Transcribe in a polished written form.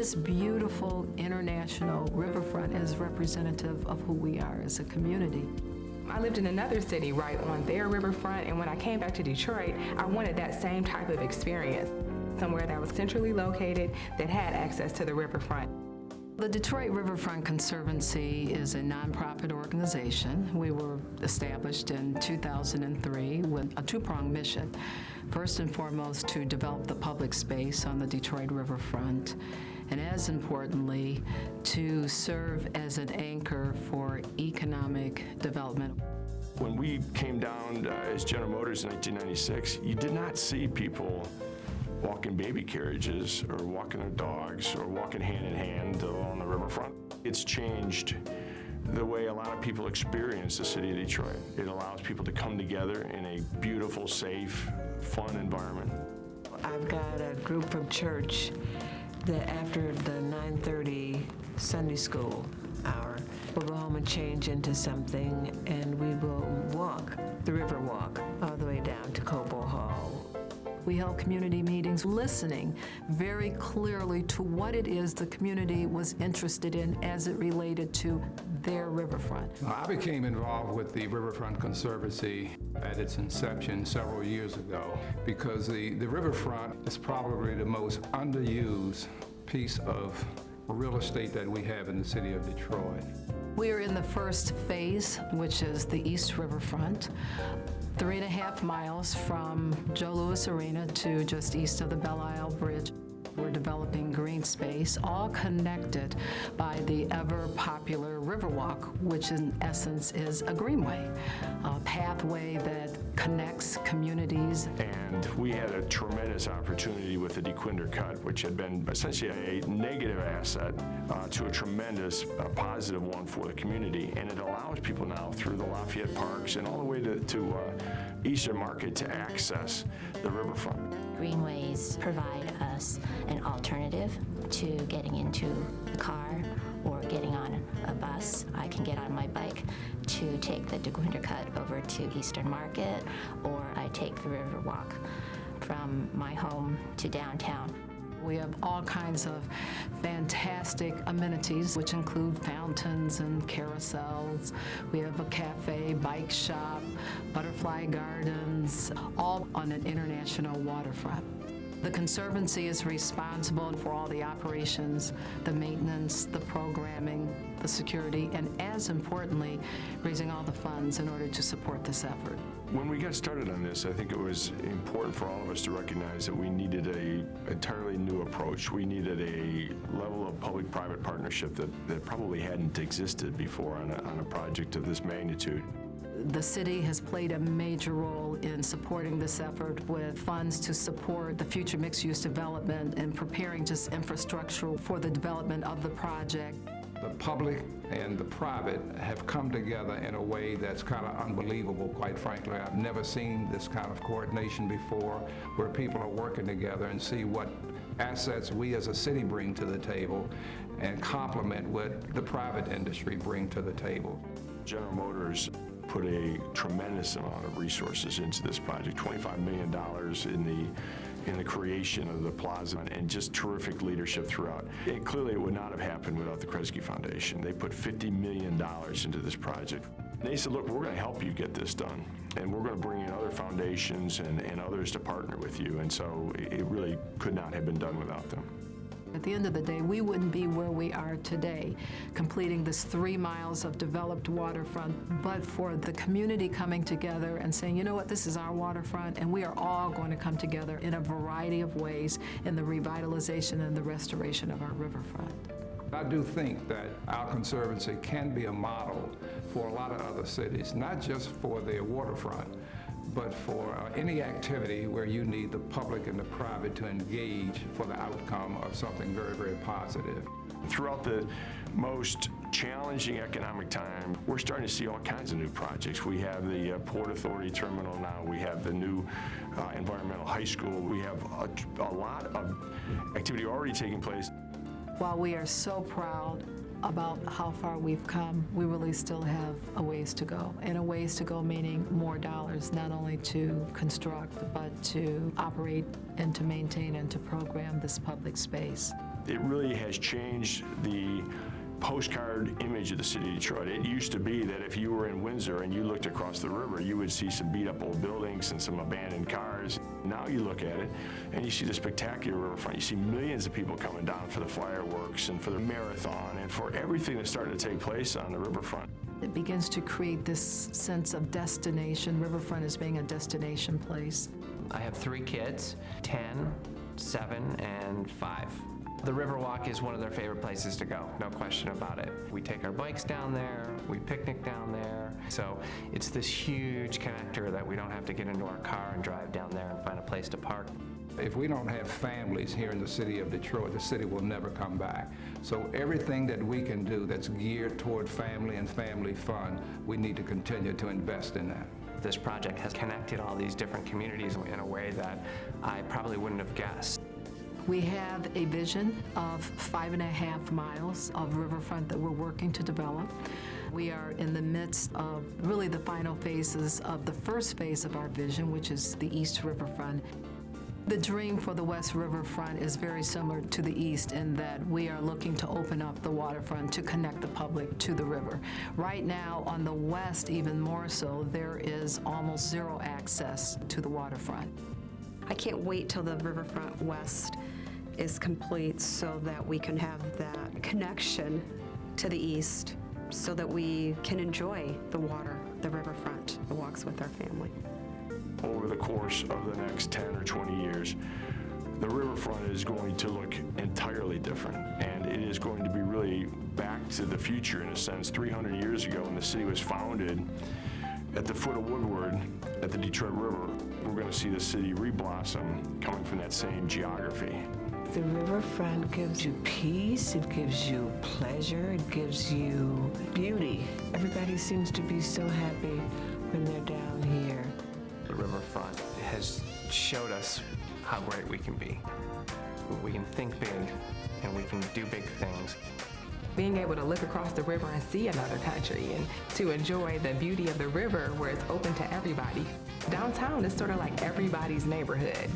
this beautiful international riverfront is representative of who we are as a community. I lived in another city right on their riverfront, and when I came back to Detroit, I wanted that same type of experience, somewhere that was centrally located, that had access to the riverfront. The Detroit RiverFront Conservancy is a nonprofit organization. We were established in 2003 with a two-pronged mission. First and foremost, to develop the public space on the Detroit riverfront, and as importantly, to serve as an anchor for economic development. When we came down as General Motors in 1996, you did not see people walking baby carriages or walking their dogs or walking hand in hand along the riverfront. It's changed the way a lot of people experience the city of Detroit. It allows people to come together in a beautiful, safe, fun environment. I've got a group from church that after the 9:30 Sunday school hour, we'll go home and change into something, and we will walk, the river walk, all the way down to Cobo Hall. We held community meetings listening very clearly to what it is the community was interested in as it related to their riverfront. I became involved with the Riverfront Conservancy at its inception several years ago because the riverfront is probably the most underused piece of real estate that we have in the city of Detroit. We are in the first phase, which is the East Riverfront, 3.5 miles from Joe Louis Arena to just east of the Belle Isle Bridge. We're developing green space, all connected by the ever-popular Riverwalk, which in essence is a greenway, a pathway that connects communities. And we had a tremendous opportunity with the DeQuinder cut, which had been essentially a negative asset to a tremendous positive one for the community. And it allows people now through the Lafayette Parks and all the way to Eastern Market to access the riverfront. GREENWAYS provide us an alternative to getting into the car or getting on a bus. I can get on my bike to take the DeQuinder cut over to Eastern Market, or I take the Riverwalk from my home to downtown. We have all kinds of fantastic amenities, which include fountains and carousels. We have a cafe, bike shop, butterfly gardens, all on an international waterfront. The Conservancy is responsible for all the operations, the maintenance, the programming, the security, and as importantly, raising all the funds in order to support this effort. When we got started on this, I think it was important for all of us to recognize that we needed an entirely new approach. We needed a level of public-private partnership that probably hadn't existed before on a project of this magnitude. The city has played a major role in supporting this effort with funds to support the future mixed-use development and preparing just infrastructure for the development of the project. The public and the private have come together in a way that's kind of unbelievable, quite frankly. I've never seen this kind of coordination before, where people are working together and see what assets we as a city bring to the table and complement what the private industry bring to the table. General Motors put a tremendous amount of resources into this project, $25 million in the creation of the plaza, and just terrific leadership throughout. And clearly it would not have happened without the Grigsby Foundation. They put $50 million into this project. And they said, look, we're going to help you get this done, and we're going to bring in other foundations and others to partner with you, and so it really could not have been done without them. At the end of the day, we wouldn't be where we are today, completing this 3 miles of developed waterfront, but for the community coming together and saying, you know what, this is our waterfront, and we are all going to come together in a variety of ways in the revitalization and the restoration of our riverfront. I do think that our Conservancy can be a model for a lot of other cities, not just for their waterfront, but for any activity where you need the public and the private to engage for the outcome of something very, very positive. Throughout the most challenging economic time, we're starting to see all kinds of new projects. We have the Port Authority Terminal now. We have the new environmental high school. We have a lot of activity already taking place. While we are so proud about how far we've come, we really still have a ways to go. And a ways to go meaning more dollars, not only to construct, but to operate and to maintain and to program this public space. It really has changed the postcard image of the city of Detroit. It used to be that if you were in Windsor and you looked across the river, you would see some beat up old buildings and some abandoned cars. Now you look at it and you see the spectacular riverfront. You see millions of people coming down for the fireworks and for the marathon and for everything that's starting to take place on the riverfront. It begins to create this sense of destination, riverfront as being a destination place. I have 3 kids, 10, 7, and 5. The Riverwalk is one of their favorite places to go, no question about it. We take our bikes down there, we picnic down there, so it's this huge connector that we don't have to get into our car and drive down there and find a place to park. If we don't have families here in the city of Detroit, the city will never come back. So everything that we can do that's geared toward family and family fun, we need to continue to invest in that. This project has connected all these different communities in a way that I probably wouldn't have guessed. We have a vision of 5.5 miles of riverfront that we're working to develop. We are in the midst of really the final phases of the first phase of our vision, which is the East Riverfront. The dream for the West Riverfront is very similar to the East in that we are looking to open up the waterfront to connect the public to the river. Right now, on the West, even more so, there is almost zero access to the waterfront. I can't wait till the Riverfront West is complete so that we can have that connection to the east so that we can enjoy the water, the riverfront, the walks with our family. Over the course of the next 10 or 20 years, the riverfront is going to look entirely different, and it is going to be really back to the future in a sense. 300 years ago when the city was founded, at the foot of Woodward, at the Detroit River, we're going to see the city reblossom coming from that same geography. The riverfront gives you peace, it gives you pleasure, it gives you beauty. Everybody seems to be so happy when they're down here. The riverfront has showed us how great we can be. We can think big and we can do big things. Being able to look across the river and see another country and to enjoy the beauty of the river where it's open to everybody. Downtown is sort of like everybody's neighborhood.